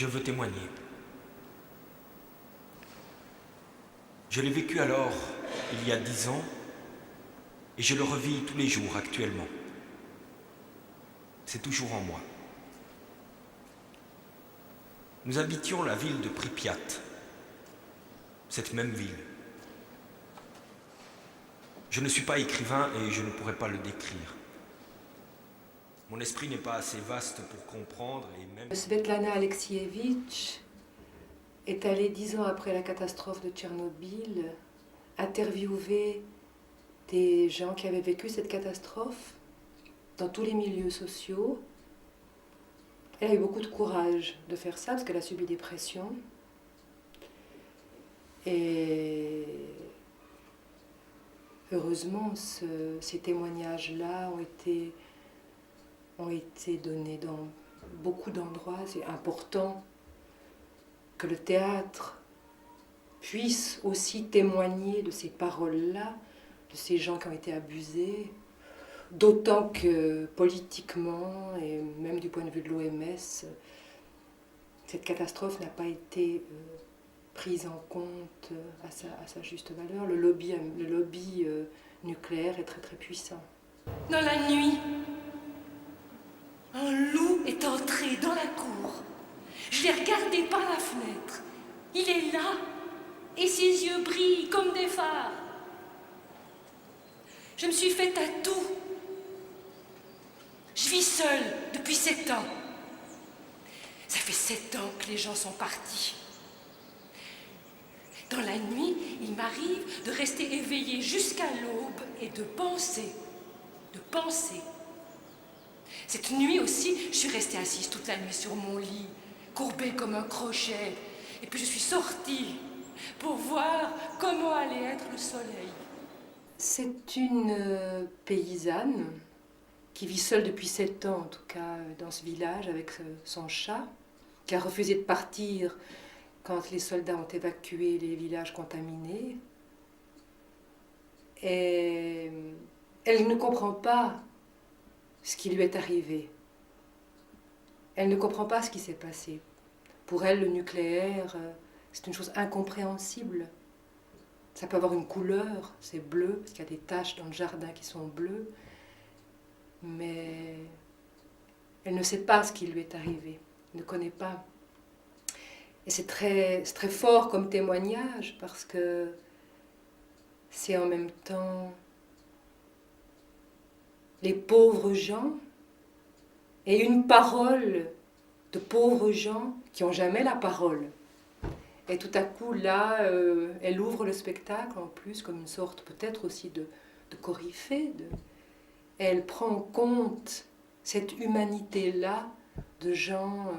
Je veux témoigner. Je l'ai vécu alors, il y a 10 ans, et je le revis tous les jours actuellement. C'est toujours en moi. Nous habitions la ville de Pripyat, cette même ville. Je ne suis pas écrivain et je ne pourrais pas le décrire. Mon esprit n'est pas assez vaste pour comprendre et même... Svetlana Alexievitch est allée 10 ans après la catastrophe de Tchernobyl interviewer des gens qui avaient vécu cette catastrophe dans tous les milieux sociaux. Elle a eu beaucoup de courage de faire ça parce qu'elle a subi des pressions. Et heureusement, ces témoignages-là ont été donnés dans beaucoup d'endroits. C'est important que le théâtre puisse aussi témoigner de ces paroles-là, de ces gens qui ont été abusés, d'autant que politiquement et même du point de vue de l'OMS, cette catastrophe n'a pas été prise en compte à sa juste valeur. Le lobby nucléaire est très très puissant. Dans la nuit, un loup est entré dans la cour. Je l'ai regardé par la fenêtre. Il est là et ses yeux brillent comme des phares. Je me suis faite à tout. Je vis seule depuis 7 ans. Ça fait 7 ans que les gens sont partis. Dans la nuit, il m'arrive de rester éveillée jusqu'à l'aube et de penser. Cette nuit aussi, je suis restée assise toute la nuit sur mon lit, courbée comme un crochet. Et puis je suis sortie pour voir comment allait être le soleil. C'est une paysanne qui vit seule depuis 7 ans, en tout cas dans ce village, avec son chat, qui a refusé de partir quand les soldats ont évacué les villages contaminés. Et elle ne comprend pas ce qui lui est arrivé. Elle ne comprend pas ce qui s'est passé. Pour elle, le nucléaire, c'est une chose incompréhensible. Ça peut avoir une couleur, c'est bleu, parce qu'il y a des taches dans le jardin qui sont bleues. Mais elle ne sait pas ce qui lui est arrivé, elle ne connaît pas. Et c'est très fort comme témoignage, parce que c'est en même temps les pauvres gens et une parole de pauvres gens qui n'ont jamais la parole. Et tout à coup, là, elle ouvre le spectacle en plus comme une sorte peut-être aussi de coryphée. Et elle prend en compte cette humanité-là de gens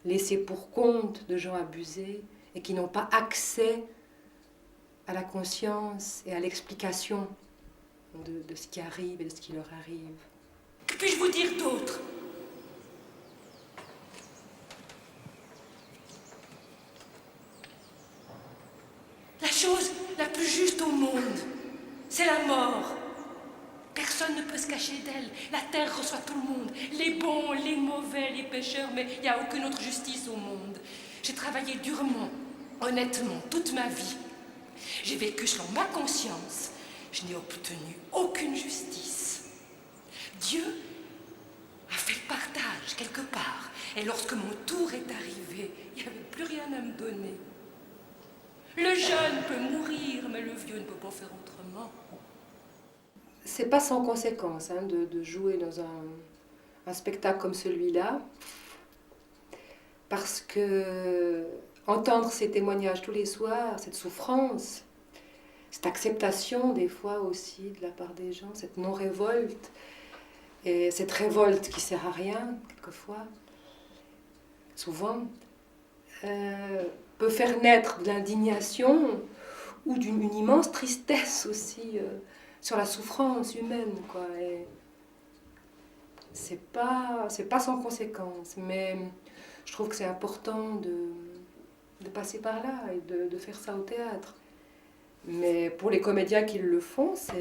laissés pour compte, de gens abusés et qui n'ont pas accès à la conscience et à l'explication de ce qui arrive et de ce qui leur arrive. Que puis-je vous dire d'autre ? La chose la plus juste au monde, c'est la mort. Personne ne peut se cacher d'elle. La terre reçoit tout le monde. Les bons, les mauvais, les pécheurs, mais il n'y a aucune autre justice au monde. J'ai travaillé durement, honnêtement, toute ma vie. J'ai vécu selon ma conscience. Je n'ai obtenu aucune justice. Dieu a fait le partage quelque part. Et lorsque mon tour est arrivé, il n'y avait plus rien à me donner. Le jeune peut mourir, mais le vieux ne peut pas faire autrement. C'est pas sans conséquence de jouer dans un spectacle comme celui-là, parce que entendre ces témoignages tous les soirs, cette souffrance, cette acceptation des fois aussi de la part des gens, cette non-révolte, et cette révolte qui sert à rien, quelquefois, souvent, peut faire naître de l'indignation ou d'une immense tristesse aussi sur la souffrance humaine, quoi. Et c'est pas sans conséquence, mais je trouve que c'est important de passer par là et de faire ça au théâtre. Mais pour les comédiens qui le font, ça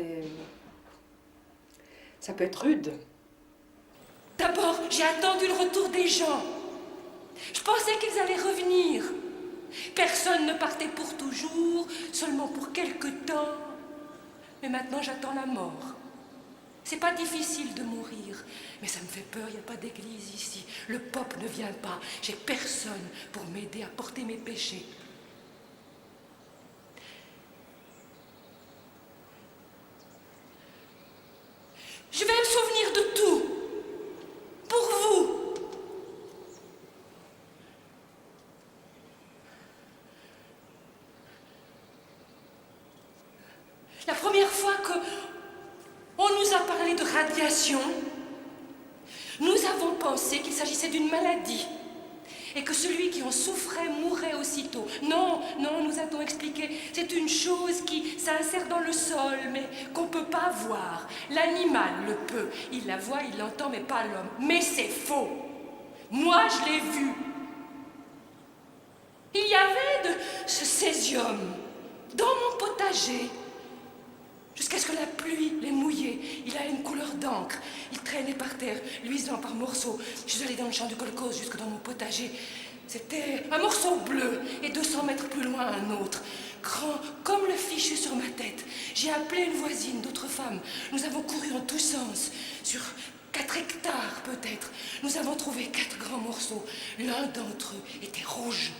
peut être rude. D'abord, j'ai attendu le retour des gens. Je pensais qu'ils allaient revenir. Personne ne partait pour toujours, seulement pour quelque temps. Mais maintenant, j'attends la mort. C'est pas difficile de mourir, mais ça me fait peur, il n'y a pas d'église ici. Le pape ne vient pas, j'ai personne pour m'aider à porter mes péchés. Je vais me souvenir de tout, pour vous. La première fois qu'on nous a parlé de radiation, nous avons pensé qu'il s'agissait d'une maladie et que celui qui en souffrait mourrait aussitôt. Non, nous a-t-on expliqué, c'est une chose qui s'insère dans le sol, mais qu'on ne peut pas voir. L'animal le peut, il la voit, il l'entend, mais pas l'homme. Mais c'est faux. Moi, je l'ai vu. Il y avait de ce césium dans mon potager. Jusqu'à ce que la pluie l'ait mouillé. Il a une couleur d'encre. Il traînait par terre, luisant par morceaux. Je suis allée dans le champ du kolkhoz jusque dans mon potager. C'était un morceau bleu et 200 mètres plus loin un autre. Grand comme le fichu sur ma tête. J'ai appelé une voisine, d'autres femmes. Nous avons couru en tous sens. Sur 4 hectares peut-être. Nous avons trouvé 4 grands morceaux. L'un d'entre eux était rouge.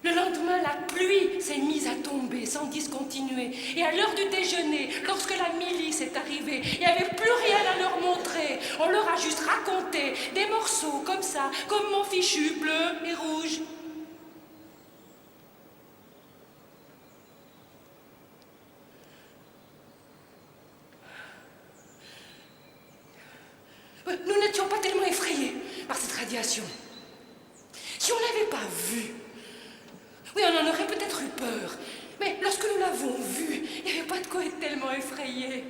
Le lendemain, la pluie s'est mise à tomber sans discontinuer. Et à l'heure du déjeuner, lorsque la milice est arrivée, il n'y avait plus rien à leur montrer. On leur a juste raconté des morceaux comme ça, comme mon fichu, bleu et rouge. Nous n'étions pas tellement effrayés par cette radiation. Si on ne l'avait pas vue, oui, on en aurait peut-être eu peur, mais lorsque nous l'avons vu, il n'y avait pas de quoi être tellement effrayé.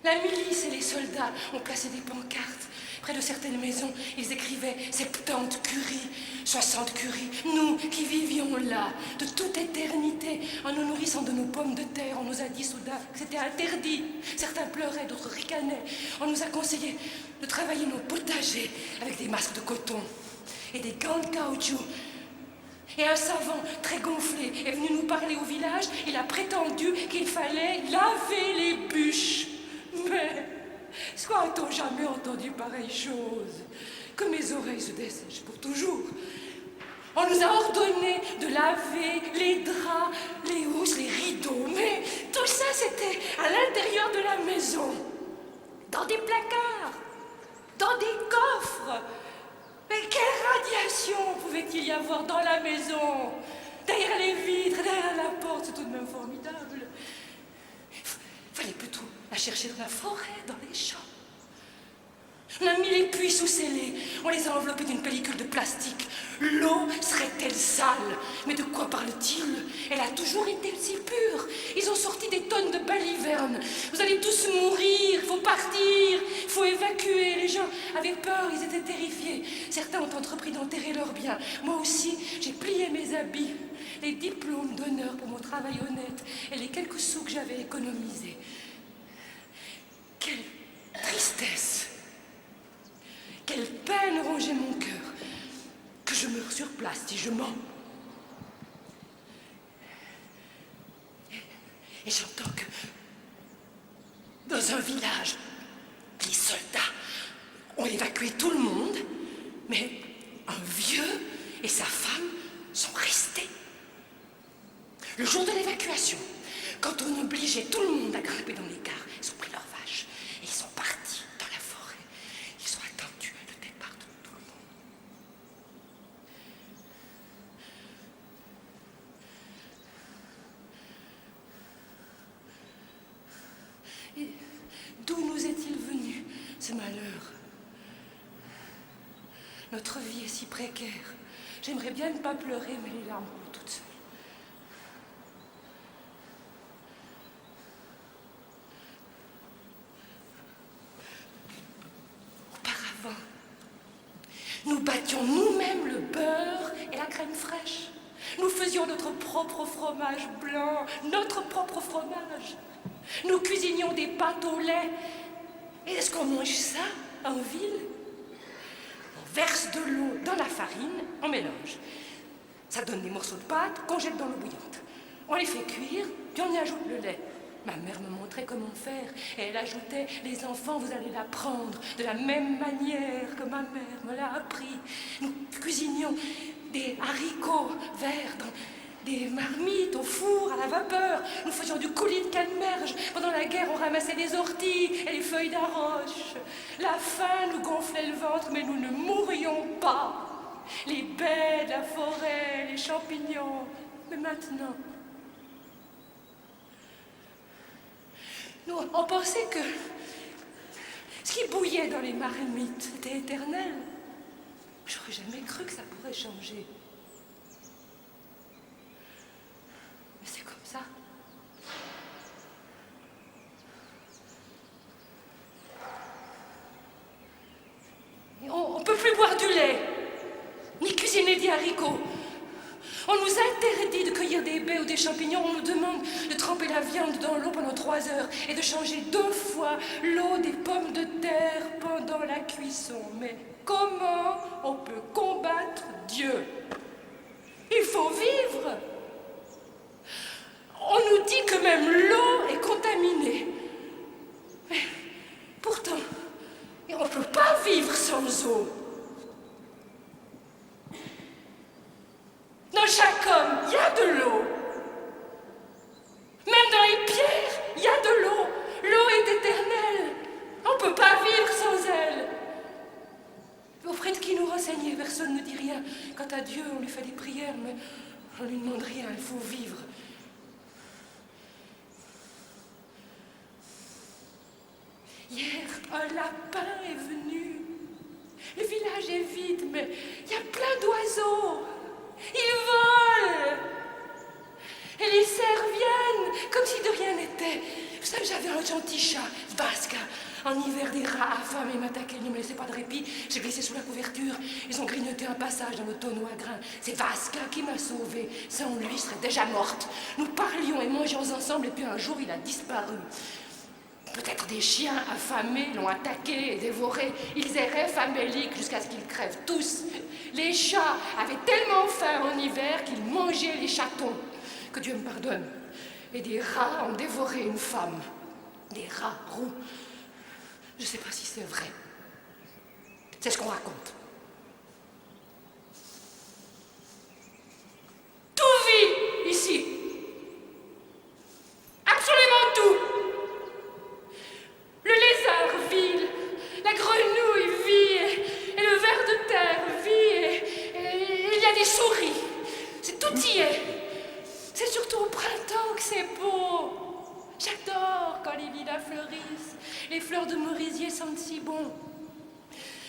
La milice et les soldats ont placé des pancartes. Près de certaines maisons, ils écrivaient 70 curies, 60 curies. Nous qui vivions là, de toute éternité, en nous nourrissant de nos pommes de terre, on nous a dit soudain que c'était interdit. Certains pleuraient, d'autres ricanaient. On nous a conseillé de travailler nos potagers avec des masques de coton et des gants de caoutchouc. Et un savant très gonflé est venu nous parler au village. Il a prétendu qu'il fallait laver les bûches. Mais soit a-t-on jamais entendu pareille chose? Que mes oreilles se dessèchent pour toujours. On nous a ordonné de laver les draps, les housses, les rideaux. Mais tout ça, c'était à l'intérieur de la maison. Dans des placards, dans des coffres. Mais quelle radiation pouvait-il y avoir dans la maison? Derrière les vitres, derrière la porte, c'est tout de même formidable. Fallait plutôt la chercher dans la forêt, dans les champs. On a mis les puits sous scellés, on les a enveloppés d'une pellicule de plastique. L'eau serait-elle sale? Mais de quoi parle-t-il? Elle a toujours été si pure. Ils ont sorti des tonnes de balivernes. Vous allez tous mourir, il faut partir, il faut évacuer. Les gens avaient peur, ils étaient terrifiés. Certains ont entrepris d'enterrer leurs biens. Moi aussi, j'ai plié mes habits, les diplômes d'honneur pour mon travail honnête et les quelques sous que j'avais économisés. Quelle tristesse! Quelle peine rongeait mon cœur, que je meure sur place si je mens. Et j'entends que dans un village, les soldats ont évacué tout le monde, mais un vieux et sa femme sont restés. Le jour de l'évacuation, quand on obligeait tout le monde à grimper dans les cars, ils ont pris leurs vaches et ils sont partis dans la forêt. Ils ont attendu le départ de tout le monde. Et d'où nous est-il venu, ce malheur? Notre vie est si précaire. J'aimerais bien ne pas pleurer, mais les larmes coulent toutes seules. Auparavant, nous battions nous-mêmes le beurre et la crème fraîche. Nous faisions notre propre fromage blanc, notre propre fromage. Nous cuisinions des pâtes au lait. Et est-ce qu'on mange ça en ville? verse de l'eau dans la farine, on mélange. Ça donne des morceaux de pâte qu'on jette dans l'eau bouillante. On les fait cuire, puis on y ajoute le lait. Ma mère me montrait comment faire, et elle ajoutait « Les enfants, vous allez l'apprendre de la même manière que ma mère me l'a appris. » Nous cuisinions des haricots verts dans des marmites au four, à la vapeur. Nous faisions du coulis de canneberge. Pendant la guerre, on ramassait des orties et les feuilles d'arroche. La faim nous gonflait le ventre, mais nous ne mourions pas. Les baies de la forêt, les champignons. Mais maintenant, nous, on pensait que ce qui bouillait dans les marmites était éternel. J'aurais jamais cru que ça pourrait changer. Mais c'est comme ça. Et on ne peut plus boire du lait, ni cuisiner des haricots. On nous interdit de cueillir des baies ou des champignons. On nous demande de tremper la viande dans l'eau pendant 3 heures et de changer 2 fois l'eau des pommes de terre pendant la cuisson. Mais comment on peut combattre Dieu? Il faut vivre. On nous dit que même l'eau est contaminée. Mais pourtant, on ne peut pas vivre sans eau. Dans chaque homme, il y a de l'eau. Même dans les pierres, il y a de l'eau. L'eau est éternelle. On ne peut pas vivre sans elle. Auprès de qui nous renseigner, personne ne dit rien. Quant à Dieu, on lui fait des prières, mais on ne lui demande rien, il faut vivre. Hier, un lapin est venu. Le village est vide, mais il y a plein d'oiseaux. Ils volent. Et les cerfs viennent, comme si de rien n'était. Vous savez, j'avais un gentil chat, Vasca. En hiver, des rats affamés m'attaquaient, ils ne me laissaient pas de répit. J'ai glissé sous la couverture. Ils ont grignoté un passage dans le tonneau à grains. C'est Vasca qui m'a sauvée. Sans lui, je serais déjà morte. Nous parlions et mangions ensemble, et puis un jour, il a disparu. Peut-être des chiens affamés l'ont attaqué et dévoré. Ils erraient faméliques jusqu'à ce qu'ils crèvent tous. Les chats avaient tellement faim en hiver qu'ils mangeaient les chatons. Que Dieu me pardonne. Et des rats ont dévoré une femme. Des rats roux. Je ne sais pas si c'est vrai. C'est ce qu'on raconte. Tout vit ici. Absolument tout. Le lézard vit, la grenouille vit, et le ver de terre vit, et il y a des souris. C'est tout y est. C'est surtout au printemps que c'est beau. J'adore quand les lilas fleurissent. Les fleurs de merisier sentent si bon.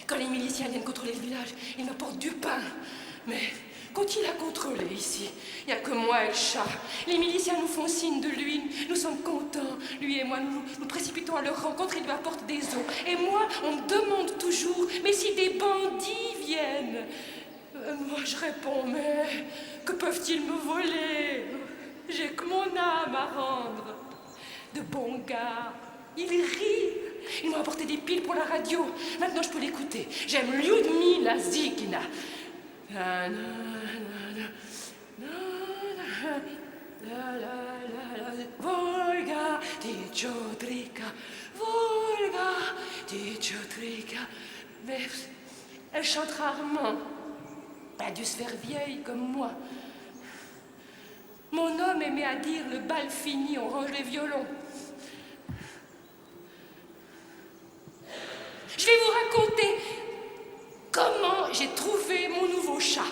Quand les miliciens viennent contrôler le village, ils m'apportent du pain. Mais qu'ont-ils à contrôler ici? Il n'y a que moi et le chat. Les miliciens nous font signe de lui. Nous sommes contents. Lui et moi, nous précipitons à leur rencontre. Ils lui apportent des os. Et moi, on me demande toujours, mais si des bandits viennent? Moi, je réponds, mais que peuvent-ils me voler? J'ai que mon âme à rendre. De bons gars. Ils rient. Ils m'ont apporté des piles pour la radio. Maintenant, je peux l'écouter. J'aime Lyudmila Zikina. Volga, Tichotrika. Volga, Tichotrika. Mais elle chante rarement. Elle a dû se faire vieille comme moi. Mon homme aimait à dire le bal fini, on range les violons. Je vais vous raconter comment j'ai trouvé mon nouveau chat.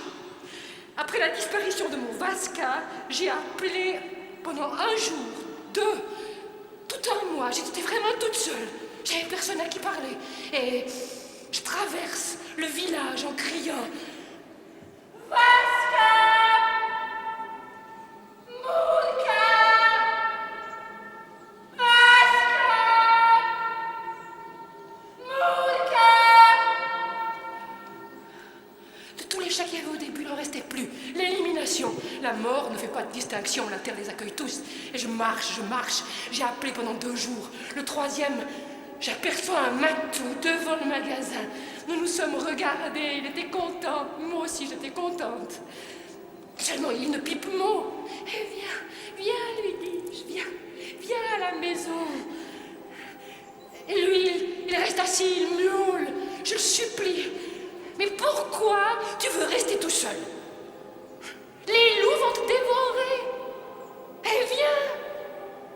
Après la disparition de mon Vasca, j'ai appelé pendant 1 jour, 2, tout un mois. J'étais vraiment toute seule. J'avais personne à qui parler. Et je traverse le village en criant « Vasca ! Moulka ! De tous les chats qu'il y avait au début, il n'en restait plus. L'élimination. La mort ne fait pas de distinction, la terre les accueille tous. Et je marche. J'ai appelé pendant 2 jours. Le 3e, j'aperçois un matou devant le magasin. Nous nous sommes regardés, il était content. Moi aussi, j'étais contente. Seulement, il ne pipe mot. Eh, viens, lui dis-je, viens à la maison. Et lui, il reste assis, il miaule. Je le supplie. Mais pourquoi tu veux rester tout seul? Les loups vont te dévorer. Eh, viens.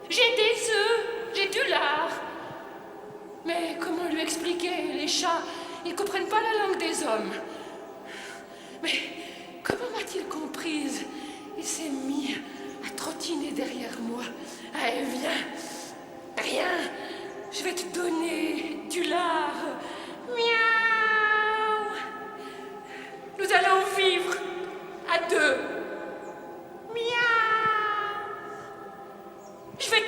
J'ai des œufs, j'ai du lard. Mais comment lui expliquer? Les chats, ils ne comprennent pas la langue des hommes. Mais comment m'a-t-il comprise? Il s'est mis à trottiner derrière moi. Allez, viens. Rien. Je vais te donner du lard. Miaou. Nous allons vivre à deux. Miaou. Je vais